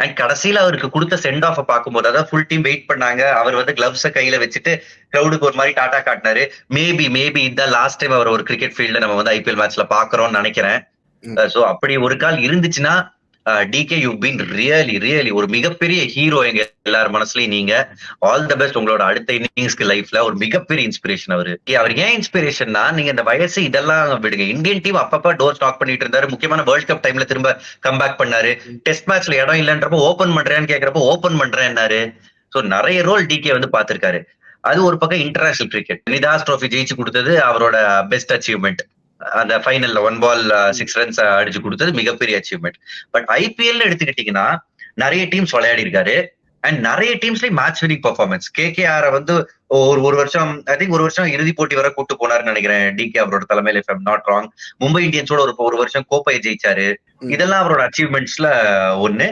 And கடைசியில அவருக்கு கொடுத்த சென்ட் ஆஃப் பார்க்கும்போது, அதாவது ஃபுல் டீம் வெயிட் பண்ணாங்க. அவர் வந்து கிளவ்ஸ கையில வச்சுட்டு கிரௌடுக்கு ஒரு மாதிரி டாடா காட்டினாரு. மேபி இதான் லாஸ்ட் டைம் அவர் ஒரு கிரிக்கெட் ஃபீல்ட்ல நம்ம வந்து ஐபிஎல் மேட்ச்ல பாக்குறோம்னு நினைக்கிறேன். சோ அப்படி ஒரு கால் இருந்துச்சுன்னா டிகே யூ பீன் ரியலி ஒரு மிகப்பெரிய ஹீரோ எங்க எல்லார் மனசுலயும் நீங்க. ஆல் த பெஸ்ட் உங்களோட அடுத்த இன்னிங்ஸ்க்கு லைஃப்ல ஒரு மிகப்பெரிய இன்ஸ்பிரேஷன் அவரு. அவர் ஏன் இன்ஸ்பிரேஷன்னா, நீங்க இந்த வயசு இதெல்லாம் விடுங்க. இந்தியன் டீம் அப்பப்ப டோர் ஸ்டாக் பண்ணிட்டு இருந்தாரு. முக்கியமான வேர்ல்ட் கப் டைம்ல திரும்ப கம்பேக் பண்ணாரு. டெஸ்ட் மேட்ச்ல இடம் இல்லன்றப்போ ஓபன் பண்றேன்னு கேக்குறப்போ ஓபன் பண்றேன்னாரு. சோ நிறைய ரோல் டிகே வந்து பாத்திருக்காரு. அது ஒரு பக்கம் இன்டர்நேஷனல் கிரிக்கெட் நிதாஸ் ட்ரோஃபி ஜெயிச்சு கொடுத்தது அவரோட பெஸ்ட் அச்சீவ்மெண்ட். அந்த ஃபைனல்ல 1 பால் 6 ரன்ஸ் அடிச்சு கொடுத்தது மிகப்பெரிய அச்சீவ்மெண்ட். பட் ஐபிஎல் எடுத்துக்கிட்டீங்கன்னா நிறைய டீம்ஸ் விளையாடி இருக்காரு. அண்ட் நிறைய டீம்ஸ்லயும் மேட்ச் வினிங் பெர்ஃபார்மன்ஸ். கேகேஆர் வந்து ஒரு வருஷம் ஐ திங்க் ஒரு வருஷம் இறுதி போட்டி வரை கூட்டு போனாருன்னு நினைக்கிறேன் டிகே அவரோட தலைமையில, if I'm not wrong. Mumbai இந்தியன்ஸோட ஒரு வருஷம் கோப்பையை ஜெயிச்சாரு. இதெல்லாம் அவரோட அச்சீவ்மெண்ட்ஸ்ல ஒண்ணு.